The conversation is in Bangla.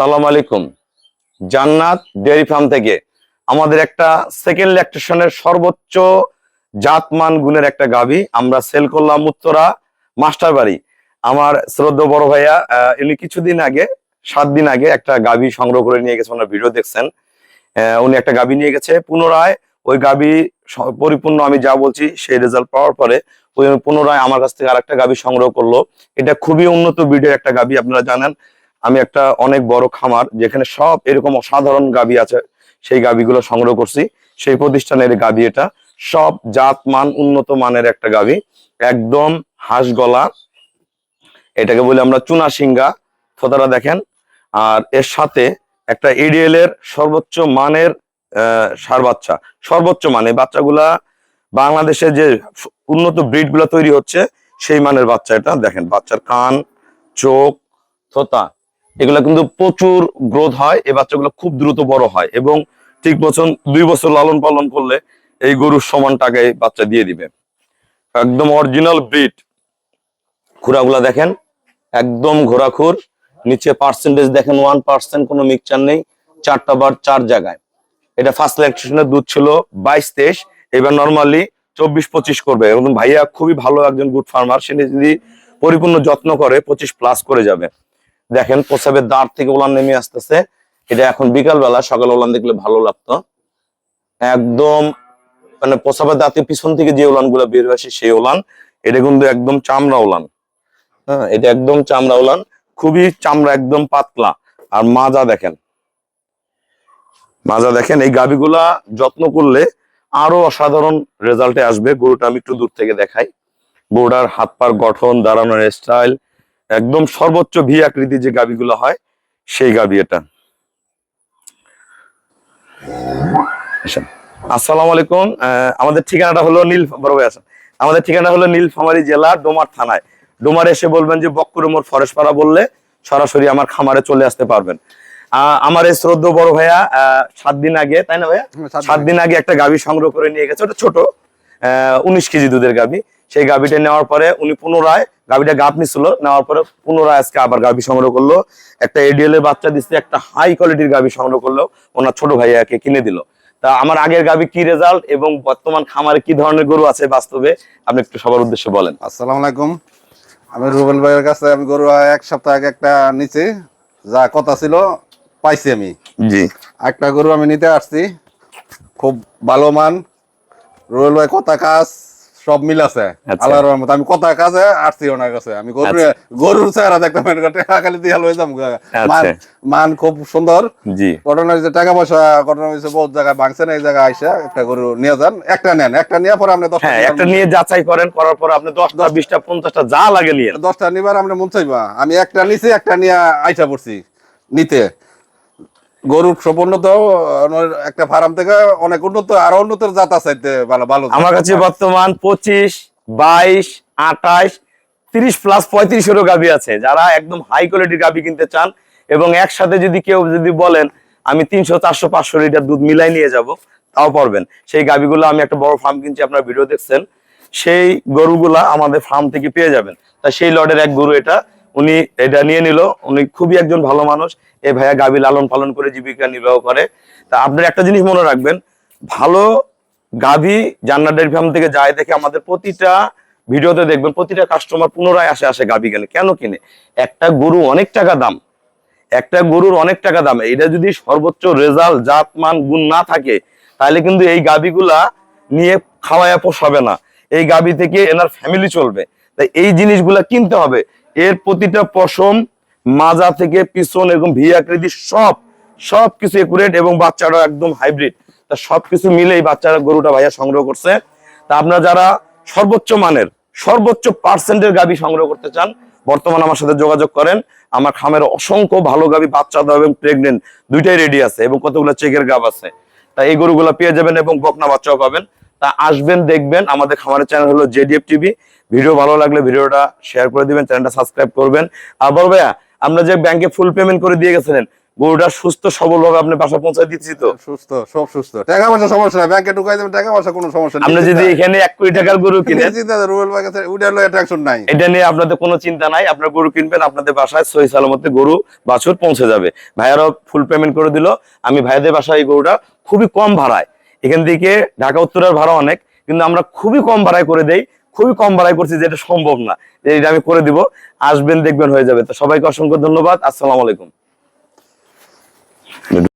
আসসালামু আলাইকুম। জান্নাত ডেয়ারি ফার্ম থেকে আমাদের একটা সেকেন্ড ল্যাকটেশনের সর্বোচ্চ জাতমান গুণের একটা গাভী আমরা সেল করলাম উত্তরা মাস্টার বাড়ি। আমার শ্রদ্ধেয় বড় ভাইয়া উনি কিছুদিন আগে 7 দিন আগে একটা গাভী সংগ্রহ করে নিয়ে গেছে, ওনার ভিডিও দেখছেন। উনি একটা গাভী নিয়ে গেছে, পুনরায় ওই গাভী পরিপূর্ণ আমি যা বলছি সেই রেজাল্ট পাওয়ার পরে ওই পুনরায় আমার কাছ থেকে আরেকটা গাভী সংগ্রহ করলো। এটা খুবই উন্নত ব্রিডের একটা গাভী। আপনারা জানেন আমি একটা অনেক বড় খামার যেখানে সব এরকম অসাধারণ গাভী আছে, সেই গাভীগুলো সংগ্রহ করছি। সেই প্রতিষ্ঠানের গাভী, এটা সব জাত মান উন্নত মানের একটা গাভী, একদম হাঁস গলা, এটাকে বলি আমরা চুনা সিংগা। ফোতাটা দেখেন। আর এর সাথে একটা এডিএল এর সর্বোচ্চ মানের ষাঁড় বাচ্চা, সর্বোচ্চ মানে বাচ্চাগুলা বাংলাদেশে যে উন্নত ব্রিড গুলা তৈরি হচ্ছে সেই মানের বাচ্চা। এটা দেখেন, বাচ্চার কান, চোখ, থোতা এগুলা কিন্তু প্রচুর গ্রোথ হয়। এই বাচ্চাগুলো খুব দ্রুত বড় হয় এবং ঠিক 2 বছর লালন পালন করলে এই গরুর সমান টাকায় বাচ্চা দিয়ে দিবে। একদম অরিজিনাল ব্রিড। খুরাগুলা দেখেন, একদম ঘোরাখুর। নিচে পার্সেন্টেজ দেখেন 1% কোনো মিক্সচার নেই। 4টা বার 4 জায়গায়। এটা ফার্স্ট ল্যাকটেশনের দুধ ছিল 22-23, এবার নর্মালি 24-25 করবে। এবং ভাইয়া খুবই ভালো একজন গুড ফার্মার, সে যদি পরিপূর্ণ যত্ন করে 25+ করে যাবে। দেখেন প্রসাবের দাঁড় থেকে ওলান নেমে আসতেছে। এটা এখন বিকাল বেলা, সকালে ওলান দেখলে ভালো লাগতো। একদম মানে প্রসাবের দাঁতের পিছন থেকে যে ওলান গুলা বের হয়েছে সেই ওলান। এটা কিন্তু একদম চামড়া ওলান। হ্যাঁ, এটা একদম চামড়া ওলান, খুবই চামড়া একদম পাতলা। আর মাজা দেখেন, মাজা দেখেন। এই গাভীগুলা যত্ন করলে আরো অসাধারণ রেজাল্টে আসবে। গরুটা আমি একটু দূর থেকে দেখাই। গরুটার হাত পার গঠন, দাঁড়ানোর স্টাইল একদম সর্বোচ্চ ভি আকৃতি যে গাভীগুলো হয় সেই গাভী এটা। আসসালামু আলাইকুম। আমাদের ঠিকানাটা হলো আমাদের ঠিকানা হলো নীলফামারী জেলা ডোমার থানায়। ডোমারে এসে বলবেন যে বক্কুর মোড় ফরেশপাড়া বললে সরাসরি আমার খামারে চলে আসতে পারবেন। আমার এই শ্রদ্ধেয় বড় ভাইয়া 7 দিন আগে, তাই না ভাইয়া, 7 দিন আগে একটা গাভী সংগ্রহ করে নিয়ে গেছে। ওটা ছোট 19 কেজি দুধের গাভী। সেই গাভীটা নেওয়ার পরে উনি পুনরায় গাভীটা গাপ নিছিল, নেওয়ার পরে পুনরায় আজকে আবার গাভী সংগ্রহ করলো। একটা এডিএল এর বাচ্চা দিচ্ছে, একটা হাই কোয়ালিটির গাভী সংগ্রহ করলো, ওনার ছোট ভাইয়াকে কিনে দিল। তা আমার আগের গাভী কি রেজাল্ট এবং বর্তমান খামারে কি ধরনের গরু আছে বাস্তবে আপনি একটু সবার উদ্দেশ্যে বলেন। আসসালামু আলাইকুম। আমি রুবেল ভাইয়ের কাছে আমি গরু 1 সপ্তাহ আগে একটা নিচে যা কথা ছিল পাইছি। আমি জি, একটা গরু আমি নিতে আসছি, খুব ভালো মান। রুবেল ভাই কথা কাজ সব মিল আছে আল্লাহর রহমত। আমি কথা কাজে আসছি ওনার কাছে। আমি গরুর চেহারা দেখতে পাই, খালি দিয়ে লই যাম। মান খুব সুন্দর। জি, ঘটনা হয়েছে টাকা পয়সা, ঘটনা হয়েছে বহুত জায়গায় ভাঙছে না। এই জায়গায় আইসা একটা গরু নিয়ে যান, একটা নেন, একটা নিয়ে পরে আপনি 10টা একটা নিয়ে যাচাই করেন, করার পর আপনি 10টা 20টা 50টা যা লাগে নিয়ে 10টা নিবার আমরা মন চাইবা। আমি একটা নিছি, একটা নিয়ে আইসা পড়ছি নিতে। গরুর সম্পূর্ণত একটা ফার্ম থেকে অনেক উন্নত, আরো উন্নত জাত আছে ভালো ভালো। আমার কাছে বর্তমান 25, 22, 28, 30+ 35-এরও গাভী আছে। যারা একদম হাই কোয়ালিটির গাভী কিনতে চান এবং একসাথে যদি কেউ যদি বলেন আমি 300, 400, 500 লিটার দুধ মিলাই নিয়ে যাব, তাও পারবেন। সেই গাভীগুলো আমি একটা বড় ফার্ম কিনছি, আপনার ভিডিও দেখছেন, সেই গরুগুলা আমাদের ফার্ম থেকে পেয়ে যাবেন। তা সেই লটের এক গরু এটা, উনি এটা নিয়ে নিল। উনি খুবই একজন ভালো মানুষ। এই ভাইয়া গাভী লালন পালন করে জীবিকা নির্বাহ করে। তা আপনার একটা জিনিস মনে রাখবেন, ভালো গাভী জান্নাত ডেয়ারি ফার্ম থেকে যায় দেখে আমাদের প্রতিটা ভিডিওতে দেখবেন প্রতিটা কাস্টমার পুনরায় আসে গাভী কেনে। কেন কিনে? একটা গরু অনেক টাকা দাম, একটা গরুর অনেক টাকা দাম। এটা যদি সর্বোচ্চ রেজাল্ট জাত মান গুণ না থাকে তাহলে কিন্তু এই গাভীগুলা নিয়ে খাওয়ায়া পোষাবে না। এই গাভী থেকে এনার ফ্যামিলি চলবে। তাই এই জিনিসগুলা কিনতে হবে। এর প্রতিটা পশম, মাজা থেকে পিছন এরকম ভি আকৃতি সবকিছু একুরেট এবং বাচ্চাটা একদম হাইব্রিড। তা সবকিছু মিলে এই বাচ্চারা গরুটা ভাইয়া সংগ্রহ করছে। তা আপনারা যারা সর্বোচ্চ মানের সর্বোচ্চ পার্সেন্টের গাভী সংগ্রহ করতে চান বর্তমানে আমার সাথে যোগাযোগ করেন। আমার খামের অসংখ্য ভালো গাভী, বাচ্চা দাও এবং প্রেগনেন্ট দুইটাই রেডি আছে এবং কতগুলো চেকের গাভ আছে। তা এই গরুগুলো পেয়ে যাবেন এবং বকনা বাচ্চাও পাবেন। তা আসবেন, দেখবেন। আমাদের খামারের চ্যানেল হলো জেডিএফ টিভি। ভিডিও ভালো লাগলে ভিডিওটা শেয়ার করে দিবেন, চ্যানেলটা সাবস্ক্রাইব করবেন। আর বল ভাইয়া, আমরা যে ব্যাংকে ফুল পেমেন্ট করে দিয়ে গেছিলেন, গরুটা সুস্থ সবল ভাবে আপনি বাসা পৌঁছে দিচ্ছি তো? সুস্থ, সব সুস্থ, টাকা পয়সা সমস্যা নাই, ব্যাংকে ঢুকাই দেবেন, টাকা পয়সা কোনো সমস্যা নেই। আপনি যদি এখানে 1 কোটি টাকার গরু কিনেন, রুবেল ভাই কাছে ওইটা লয়ে টেনশন নাই। এটা নিয়ে আপনাদের কোনো চিন্তা নাই। আপনার গরু কিনবেন, আপনাদের বাসায় সহি সালামতে গরু বাছুর পৌঁছে যাবে। ভাইয়ারও ফুল পেমেন্ট করে দিল। আমি ভাইয়াদের বাসায় এই গরুটা খুবই কম ভাড়ায়, এখান থেকে ঢাকা উত্তরের ভাড়া অনেক, কিন্তু আমরা খুবই কম ভাড়ায় করে দেই। খুবই কম ভাড়ায় করছি, যেটা সম্ভব না, এটা আমি করে দিব। আসবেন, দেখবেন, হয়ে যাবে। তো সবাইকে অসংখ্য ধন্যবাদ। আসসালামু আলাইকুম।